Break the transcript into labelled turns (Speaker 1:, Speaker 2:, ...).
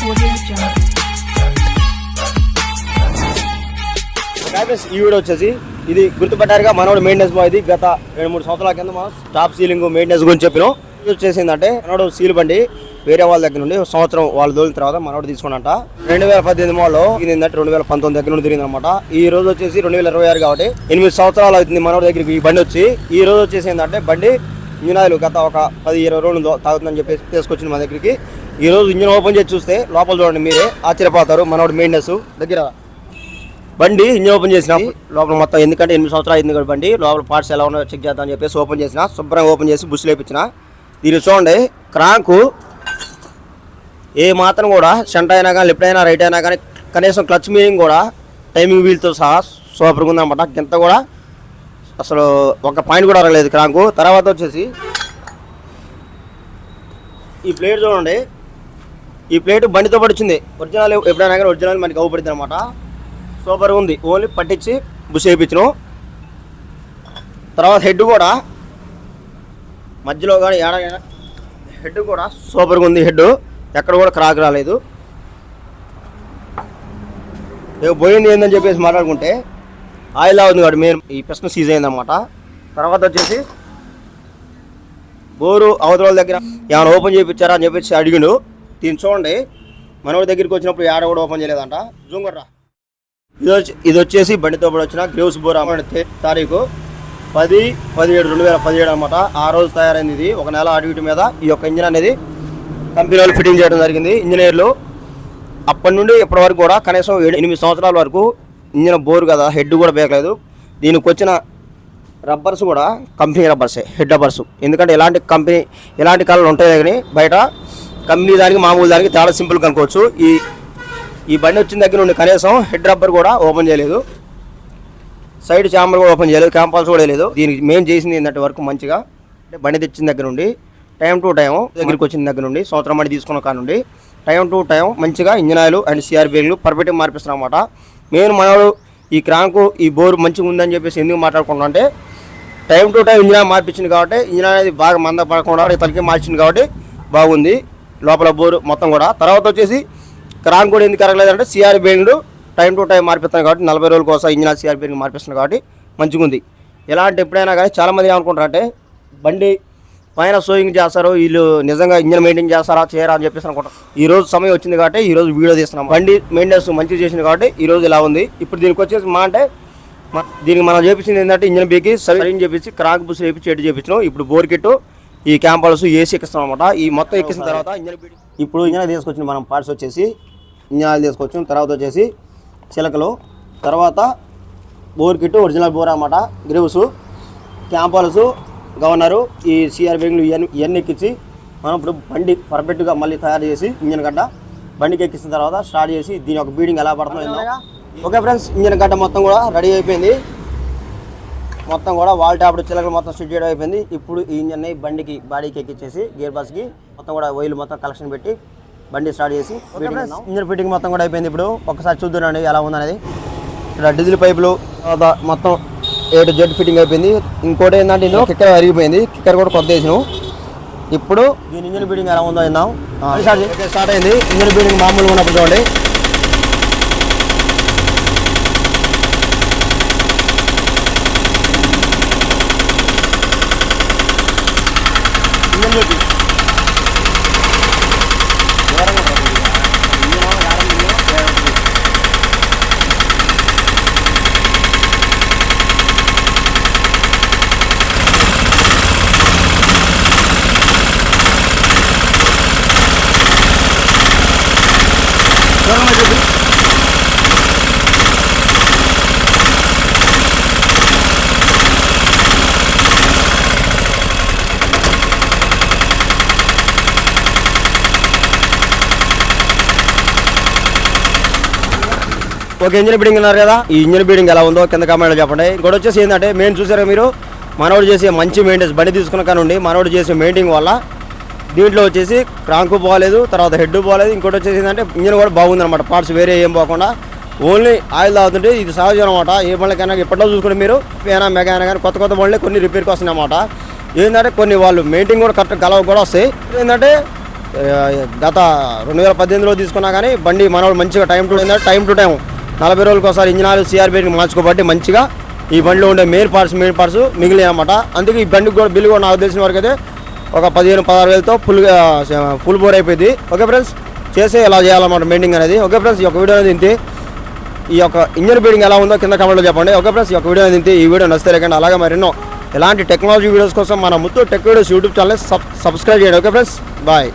Speaker 1: ఈ వీడియో వచ్చేసి ఇది గుర్తుపట్టారుగా మనోడు మెయింటెనెన్స్ బాయ్. ఇది గత 2-3 సంవత్సరాల కింద మనం టాప్ సీలింగ్ మెయింటెనెన్స్ గురించి చెప్పినాం. ఇది వచ్చేసిందంటే మనోడు సీల్ బండి వేరే వాళ్ళ దగ్గర నుండి సంవత్సరం వాళ్ళు దోలిన తర్వాత మనోడు తీసుకున్నంట. 2018 మోడల్ ఏంటంటే 2019 దగ్గర నుండి తిరిగింది అనమాట. ఈ రోజు వచ్చేసి 2026 కాబట్టి 8 సంవత్సరాలు అవుతుంది మనోడి దగ్గరికి ఈ బండి వచ్చి. ఈ రోజు వచ్చేసి ఏంటంటే బండి ఇంజిన్ ఆయిల్ గత ఒక 10-20 రోజులు తాగుతుందని చెప్పేసి తీసుకొచ్చింది మన దగ్గరికి. ఈ రోజు ఇంజిన్ ఓపెన్ చేసి చూస్తే లోపల చూడండి, మీరే ఆశ్చర్యపోతారు. మనోడు మెయింటెనెన్స్ దగ్గర బండి ఇంజిన్ ఓపెన్ చేసిన లోపల మొత్తం, ఎందుకంటే 8 సంవత్సరాలు అయింది కదా బండి, లోపల పార్ట్స్ ఎలా ఉన్నాయో చెక్ చేద్దామని చెప్పేసి ఓపెన్ చేసిన. శుభ్రంగా ఓపెన్ చేసి బుష్ లేపించిన. దీన్ని చూడండి, క్రాంకు ఏ మాత్రం కూడా సెంటర్ అయినా కానీ లెఫ్ట్ అయినా రైట్ అయినా కానీ కనీసం క్లచ్ మీనింగ్ కూడా టైమింగ్ వీల్తో సహా సూపర్గా ఉందన్నమాట. గింత కూడా అసలు ఒక పాయింట్ కూడా రాలేదు క్రాంకు. తర్వాత వచ్చేసి ఈ ప్లేట్ చూడండి, ఈ ప్లేట్ బండితో పడిచింది. ఒరిజినల్ ఎప్పుడైనా కానీ ఒరిజినల్ మనకి అవుపడుతుంది అనమాట. సూపర్గా ఉంది. ఓన్లీ పట్టించి బుష్ వేయించను. తర్వాత హెడ్ కూడా మధ్యలో కానీ ఏడైనా హెడ్ కూడా సూపర్గా ఉంది. హెడ్ ఎక్కడ కూడా క్రాక్ రాలేదు. ఇక పోయింది ఏందని చెప్పేసి మాట్లాడుకుంటే ఆయిల్ అవుతుంది కాబట్టి మెయిన్ ఈ ప్రశ్న సీజ్ అయిందన్నమాట. తర్వాత వచ్చేసి బోరు అవతల దగ్గర ఏమైనా ఓపెన్ చేయించారా అని చెప్పేసి అడిగిండు. దీన్ని చూడండి, మనోడి దగ్గరికి వచ్చినప్పుడు ఏడ కూడా ఓపెన్ చేయలేదంట. జూమ్ కొట్రా. ఇది వచ్చేసి బండితో పాటు వచ్చిన గ్రేవ్స్ బోర్ తారీఖు 10/17/2017 అనమాట. ఆ రోజు తయారైంది. ఇది ఒక నెల అటు ఇటు మీద ఈ యొక్క ఇంజిన్ అనేది కంపెనీ వాళ్ళు ఫిట్టింగ్ చేయడం జరిగింది. ఇంజనీర్లు అప్పటి నుండి ఇప్పటి వరకు కూడా కనీసం 8 సంవత్సరాల వరకు ఇంజిన్ బోర్ కదా, హెడ్ కూడా బేకలేదు. దీనికి వచ్చిన రబ్బర్స్ కూడా కంపెనీ రబ్బర్సే, హెడ్ రబ్బర్స్. ఎందుకంటే ఎలాంటి కలర్లు ఉంటాయి కానీ బయట కంపెనీ దానికి మామూలు దానికి తేడా సింపుల్ కనుకోవచ్చు. ఈ బండి వచ్చిన దగ్గర నుండి కనీసం హెడ్ రబ్బర్ కూడా ఓపెన్ చేయలేదు, సైడ్ ఛాంబర్ కూడా ఓపెన్ చేయలేదు, క్యాంపాల్స్ కూడా లేదు. దీనికి మెయిన్ చేసింది ఏంటంటే వరకు మంచిగా అంటే బండి తెచ్చిన దగ్గర నుండి టైం టు టైం దగ్గరికి వచ్చిన దగ్గర నుండి సంవత్సరం బండి తీసుకున్న కాడ నుండి టైం టు టైం మంచిగా ఇంజిన్ ఆయిల్ అండ్ సిఆర్ బ్రేక్లు పర్ఫెక్ట్గా మార్పిస్తున్నాం అన్నమాట. మెయిన్ మనోడు ఈ క్రాంకు ఈ బోర్ మంచిగా ఉందని చెప్పేసి ఎందుకు మాట్లాడుకుంటున్నా అంటే time to time engine oil మార్పించింది కాబట్టి ఇంజిన్ అనేది బాగా మంద పడకుండా తలకి మార్చింది కాబట్టి బాగుంది లోపల బోరు మొత్తం కూడా. తర్వాత వచ్చేసి క్రాంక్ కూడా ఎందుకు కరగలేదంటే CR bearing time to time మార్పిస్తున్నాయి కాబట్టి 40 రోజుల కోసం ఇంజిన్ సిఆర్ బేరింగ్ మార్పిస్తున్నాయి కాబట్టి మంచిగా ఉంది. ఎలాంటి ఎప్పుడైనా కానీ చాలామంది ఏమనుకుంటారంటే బండి పైన సోయింగ్ చేస్తారు, వీళ్ళు నిజంగా ఇంజిన్ మెయింటైన్ చేస్తారా చేయరా అని చెప్పేసి అనుకుంటారు. ఈ రోజు సమయం వచ్చింది కాబట్టి ఈ రోజు వీడియో తీస్తున్నాం. బండి మెయింటెనెన్స్ మంచిగా చేసింది కాబట్టి ఈ రోజు ఇలా ఉంది. ఇప్పుడు దీనికి వచ్చేసి దీనికి మనం చేపించింది ఏంటంటే ఇంజిన్ బీకి సర్వీసింగ్ చేపించి క్రాంక్ బుస్ వేపించి ఎటు చేపించినాం. ఇప్పుడు బోర్ కిట్, ఈ క్యాంపాల్స్, ఏసీ ఎక్కిస్తాం అనమాట. ఈ మొత్తం ఎక్కించిన తర్వాత ఇప్పుడు ఇంజన్ తీసుకొచ్చిన మనం పార్ట్స్ వచ్చేసి ఇంజన్ తీసుకొచ్చిన తర్వాత వచ్చేసి చిలకలు, తర్వాత బోర్ కిట్ ఒరిజినల్ బోర్ అన్నమాట, గ్రివ్స్, క్యాంపాల్స్, గవర్నరు, ఈ సిఆర్ బేరింగ్లు ఇవన్నీ ఎక్కించి మనం ఇప్పుడు బండి పర్ఫెక్ట్గా మళ్ళీ తయారు చేసి ఇంజన్ గడ్డ బండికి ఎక్కించిన తర్వాత స్టార్ట్ చేసి దీని ఒక బీడింగ్ ఎలా పడుతుందో. ఓకే ఫ్రెండ్స్, ఇంజన్ గడ్డ మొత్తం కూడా రెడీ అయిపోయింది. మొత్తం కూడా వాల్ టాప్ చిలకలు మొత్తం స్టిచ్ చేయడం అయిపోయింది. ఇప్పుడు ఈ ఇంజన్ని బాడీకి ఎక్కించేసి గేర్ బాక్స్కి మొత్తం కూడా ఆయిల్ మొత్తం కలెక్షన్ పెట్టి బండి స్టార్ట్ చేసి ఇంజన్ ఫిట్టింగ్ మొత్తం కూడా అయిపోయింది. ఇప్పుడు ఒకసారి చూద్దానండి ఎలా ఉందనేది. ఇక్కడ డీజిల్ పైపులు మొత్తం A to Z ఫిట్టింగ్ అయిపోయింది. ఇంకోటి ఏంటంటే ఇందులో కిక్కర్ అరిగిపోయింది, కిక్కర్ కూడా కొత్త వేసినాం. ఇప్పుడు దీని ఇంజన్ ఫిట్టింగ్ ఎలా ఉందో విందాం. స్టార్ట్ అయింది. ఇంజన్ ఫిట్టింగ్ మామూలుగా ఉన్నప్పుడు చూడండి. Engine fitting okay, engine beading ఉన్నారు కదా, ఈ ఇంజన్ బీడింగ్ ఎలా ఉందో కింద కామెంట్లో చెప్పండి. ఇంకోటి వచ్చేసి ఏంటంటే మెయిన్ చూసారా మీరు, మనోడు చేసే మంచి మెయింటెన్స్ బండి తీసుకున్న కానుండి మనోడు చేసే మెయింటైన్ వల్ల దీంట్లో వచ్చేసి క్రాంకు పోలేదు, తర్వాత హెడ్ పోలేదు. ఇంకోటి వచ్చేసి ఏంటంటే ఇంజన్ కూడా బాగుందన్నమాట, పార్ట్స్ వేరే ఏం పోకుండా ఓన్లీ ఆయిల్ తాగుతుంటే ఇది సహజం అనమాట. ఏ బండ్లకైనా ఎప్పట్లో చూసుకుంటే మీరు ఏమైనా మెగా అయినా కానీ కొత్త బండ్లే కొన్ని రిపేర్కి వస్తున్నాయి అన్నమాట. ఏంటంటే కొన్ని వాళ్ళు మెయింటైన్ కూడా కరెక్ట్ గలవ కూడా వస్తాయి. ఏంటంటే గత 2018లో తీసుకున్నా కానీ బండి మనవాళ్ళు మంచిగా టైం టు టైం 40 రోజులకు ఒకసారి ఇంజిన్ ఆయిల్ సిఆర్బికి మార్చుకోబట్టి మంచిగా ఈ బండిలో ఉండే మెయిన్ పార్ట్స్ మిగిలినాయి అనమాట. అందుకే ఈ బండికి కూడా బిల్లు కూడా నాకు తెలిసిన వరకు అయితే ఒక 15-16 వేలతో ఫుల్ బోర్ అయిపోయింది. ఓకే ఫ్రెండ్స్, చేసే ఎలా చేయాలన్నమాట మెయింటింగ్ అనేది. ఓకే ఫ్రెండ్స్, ఈ యొక్క వీడియో అనేది ఇంతే. ఈ యొక్క ఇంజన్ బీడింగ్ ఎలా ఉందో కింద కామెంట్లో చెప్పండి. ఓకే ఫ్రెండ్స్, ఈ యొక్క వీడియో అనేది ఇంతే. ఈ వీడియో నచ్చితే లేకండి, అలాగే మరెన్నో ఇలాంటి టెక్నాలజీ వీడియోస్ కోసం మన Muthoot tech videos YouTube channel subscribe చేయండి. Okay friends, bye.